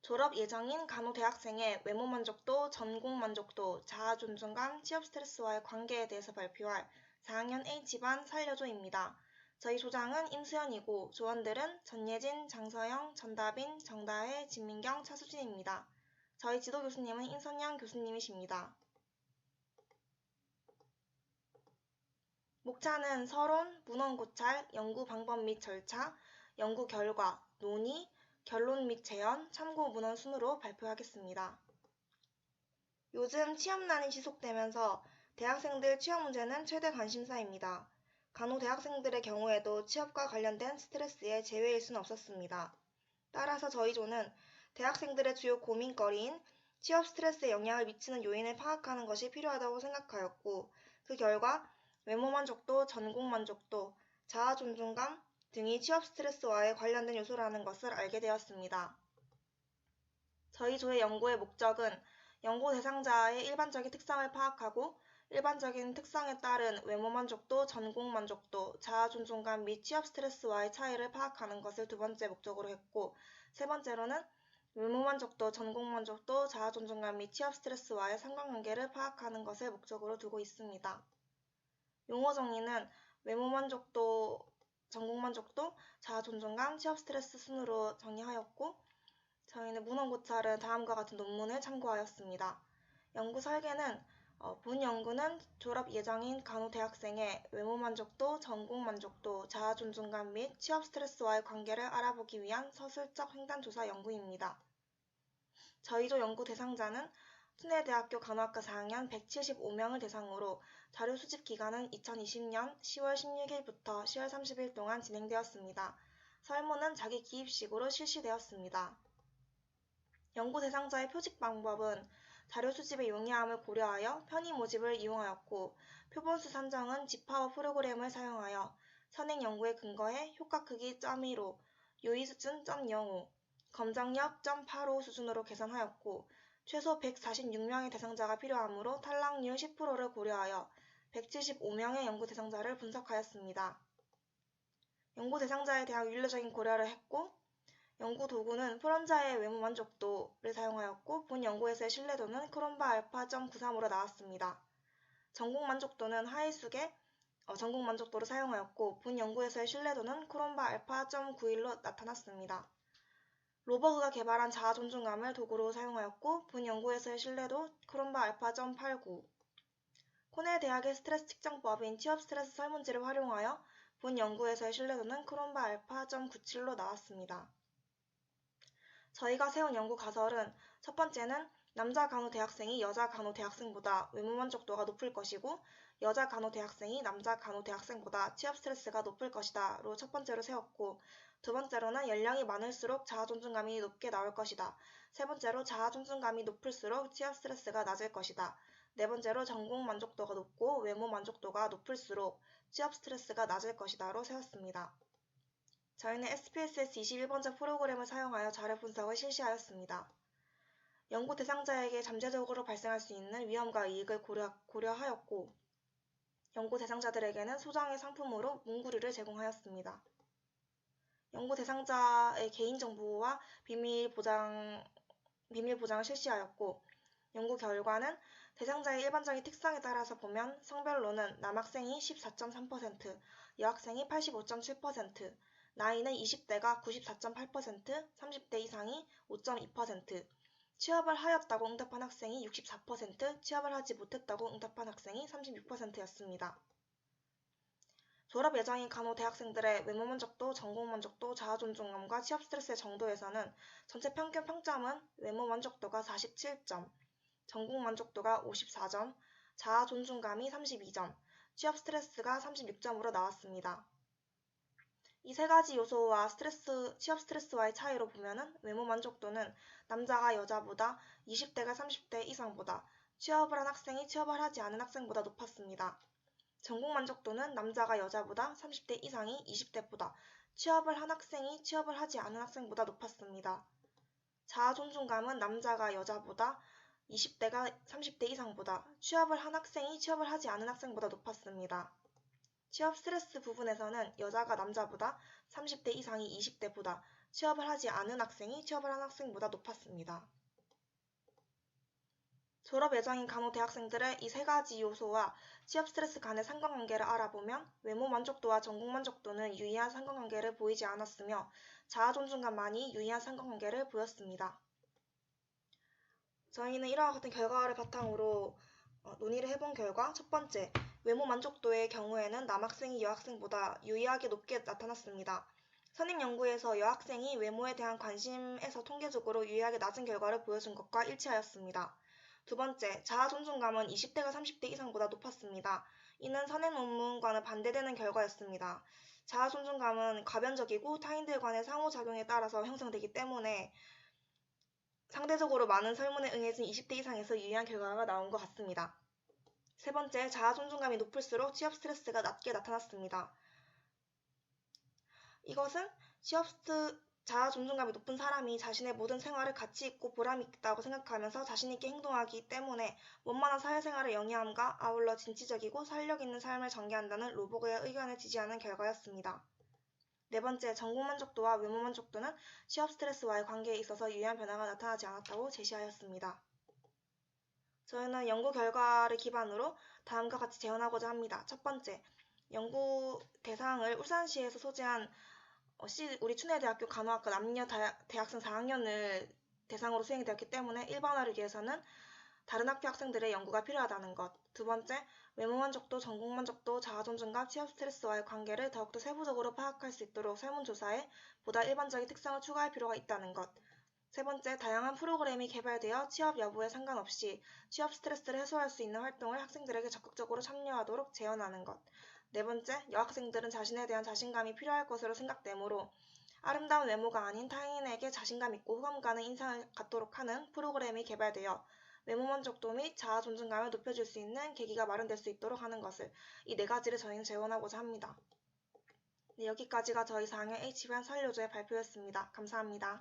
졸업 예정인 간호대학생의 외모 만족도, 전공 만족도, 자아 존중감, 취업 스트레스와의 관계에 대해서 발표할 4학년 H반 살려줘입니다. 저희 조장은 임수연이고 조원들은 전예진, 장서영, 전다빈, 정다혜, 진민경, 차수진입니다. 저희 지도 교수님은 임선양 교수님이십니다. 목차는 서론, 문헌고찰, 연구 방법 및 절차, 연구 결과, 논의, 결론 및 재현, 참고 문헌 순으로 발표하겠습니다. 요즘 취업난이 지속되면서 대학생들 취업 문제는 최대 관심사입니다. 간호대학생들의 경우에도 취업과 관련된 스트레스에 제외일 수는 없었습니다. 따라서 저희 조는 대학생들의 주요 고민거리인 취업 스트레스에 영향을 미치는 요인을 파악하는 것이 필요하다고 생각하였고, 그 결과 외모 만족도, 전공 만족도, 자아 존중감 등이 취업 스트레스와의 관련된 요소라는 것을 알게 되었습니다. 저희 조의 연구의 목적은 연구 대상자의 일반적인 특성을 파악하고 일반적인 특성에 따른 외모 만족도, 전공 만족도, 자아 존중감 및 취업 스트레스와의 차이를 파악하는 것을 두 번째 목적으로 했고, 세 번째로는 외모 만족도, 전공 만족도, 자아 존중감 및 취업 스트레스와의 상관관계를 파악하는 것을 목적으로 두고 있습니다. 용어 정의는 외모 만족도, 전공 만족도, 자아 존중감, 취업 스트레스 순으로 정의하였고, 저희는 문헌고찰은 다음과 같은 논문을 참고하였습니다. 연구 설계는 본 연구는 졸업 예정인 간호대학생의 외모 만족도, 전공 만족도, 자아 존중감 및 취업 스트레스와의 관계를 알아보기 위한 서술적 횡단조사 연구입니다. 저희 조 연구 대상자는 순회대학교 간호학과 4학년 175명을 대상으로 자료 수집 기간은 2020년 10월 16일부터 10월 30일 동안 진행되었습니다. 설문은 자기 기입식으로 실시되었습니다. 연구 대상자의 표직 방법은 자료 수집의 용이함을 고려하여 편의 모집을 이용하였고, 표본수 산정은 지파워 프로그램을 사용하여 선행 연구에 근거해 효과 크기 0.15, 유의 수준 0.05, 검정력 0.85 수준으로 계산하였고, 최소 146명의 대상자가 필요하므로 탈락률 10%를 고려하여 175명의 연구 대상자를 분석하였습니다. 연구 대상자에 대한 윤리적인 고려를 했고, 연구 도구는 프론자의 외모 만족도를 사용하였고, 본 연구에서의 신뢰도는 크롬바 알파 0.93으로 나왔습니다. 전공 만족도는 하이숙의 전공 만족도를 사용하였고, 본 연구에서의 신뢰도는 크롬바 알파 0.91로 나타났습니다. 로버그가 개발한 자아 존중감을 도구로 사용하였고, 본 연구에서의 신뢰도 크롬바 알파 0.89. 코넬 대학의 스트레스 측정법인 취업 스트레스 설문지를 활용하여 본 연구에서의 신뢰도는 크롬바 알파 0.97로 나왔습니다. 저희가 세운 연구 가설은 첫 번째는 남자 간호대학생이 여자 간호대학생보다 외모 만족도가 높을 것이고, 여자 간호대학생이 남자 간호대학생보다 취업 스트레스가 높을 것이다로 첫 번째로 세웠고, 두 번째로는 연령이 많을수록 자아 존중감이 높게 나올 것이다. 세 번째로 자아 존중감이 높을수록 취업 스트레스가 낮을 것이다. 네 번째로 전공 만족도가 높고 외모 만족도가 높을수록 취업 스트레스가 낮을 것이다로 세웠습니다. 저희는 SPSS 21번째 프로그램을 사용하여 자료 분석을 실시하였습니다. 연구 대상자에게 잠재적으로 발생할 수 있는 위험과 이익을 고려하였고, 연구 대상자들에게는 소정의 상품으로 문구류를 제공하였습니다. 연구 대상자의 개인정보와 비밀 보장을 실시하였고, 연구 결과는 대상자의 일반적인 특성에 따라서 보면 성별로는 남학생이 14.3%, 여학생이 85.7%, 나이는 20대가 94.8%, 30대 이상이 5.2%, 취업을 하였다고 응답한 학생이 64%, 취업을 하지 못했다고 응답한 학생이 36%였습니다. 졸업 예정인 간호대학생들의 외모 만족도, 전공 만족도, 자아 존중감과 취업 스트레스의 정도에서는 전체 평균 평점은 외모 만족도가 47점, 전공 만족도가 54점, 자아 존중감이 32점, 취업 스트레스가 36점으로 나왔습니다. 이 세 가지 요소와 취업 스트레스와의 차이로 보면은 외모 만족도는 남자가 여자보다 20대가 30대 이상보다, 취업을 한 학생이 취업을 하지 않은 학생보다 높았습니다. 전공 만족도는 남자가 여자보다 30대 이상이 20대보다, 취업을 한 학생이 취업을 하지 않은 학생보다 높았습니다. 자아 존중감은 남자가 여자보다 20대가 30대 이상보다, 취업을 한 학생이 취업을 하지 않은 학생보다 높았습니다. 취업 스트레스 부분에서는 여자가 남자보다 30대 이상이 20대보다, 취업을 하지 않은 학생이 취업을 한 학생보다 높았습니다. 졸업 예정인 간호 대학생들의 이 세 가지 요소와 취업 스트레스 간의 상관관계를 알아보면 외모 만족도와 전공 만족도는 유의한 상관관계를 보이지 않았으며 자아 존중감만이 유의한 상관관계를 보였습니다. 저희는 이와 같은 결과를 바탕으로 논의를 해본 결과 첫 번째, 외모 만족도의 경우에는 남학생이 여학생보다 유의하게 높게 나타났습니다. 선임 연구에서 여학생이 외모에 대한 관심에서 통계적으로 유의하게 낮은 결과를 보여준 것과 일치하였습니다. 두 번째, 자아 존중감은 20대가 30대 이상보다 높았습니다. 이는 선행 논문과는 반대되는 결과였습니다. 자아 존중감은 가변적이고 타인들 간의 상호작용에 따라서 형성되기 때문에 상대적으로 많은 설문에 응해진 20대 이상에서 유의한 결과가 나온 것 같습니다. 세 번째, 자아 존중감이 높을수록 취업 스트레스가 낮게 나타났습니다. 이것은 자아 존중감이 높은 사람이 자신의 모든 생활을 가치 있고 보람 있다고 생각하면서 자신 있게 행동하기 때문에 원만한 사회생활을 영위함과 아울러 진취적이고 활력 있는 삶을 전개한다는 로버그의 의견을 지지하는 결과였습니다. 네 번째, 전공 만족도와 외모 만족도는 취업 스트레스와의 관계에 있어서 유의한 변화가 나타나지 않았다고 제시하였습니다. 저희는 연구 결과를 기반으로 다음과 같이 재현하고자 합니다. 첫 번째, 연구 대상을 울산시에서 소재한 우리 춘해대학교 간호학과 남녀 대학생 4학년을 대상으로 수행이 되었기 때문에 일반화를 위해서는 다른 학교 학생들의 연구가 필요하다는 것. 두 번째, 외모 만족도, 전공 만족도, 자아 존중감, 취업 스트레스와의 관계를 더욱더 세부적으로 파악할 수 있도록 설문조사에 보다 일반적인 특성을 추가할 필요가 있다는 것. 세 번째, 다양한 프로그램이 개발되어 취업 여부에 상관없이 취업 스트레스를 해소할 수 있는 활동을 학생들에게 적극적으로 참여하도록 제언하는 것. 네 번째, 여학생들은 자신에 대한 자신감이 필요할 것으로 생각되므로 아름다운 외모가 아닌 타인에게 자신감 있고 호감 가는 인상을 갖도록 하는 프로그램이 개발되어 외모 만족도 및 자아 존중감을 높여줄 수 있는 계기가 마련될 수 있도록 하는 것을 이 네 가지를 저희는 제언하고자 합니다. 네, 여기까지가 저희 4학년 H반 설료조의 발표였습니다. 감사합니다.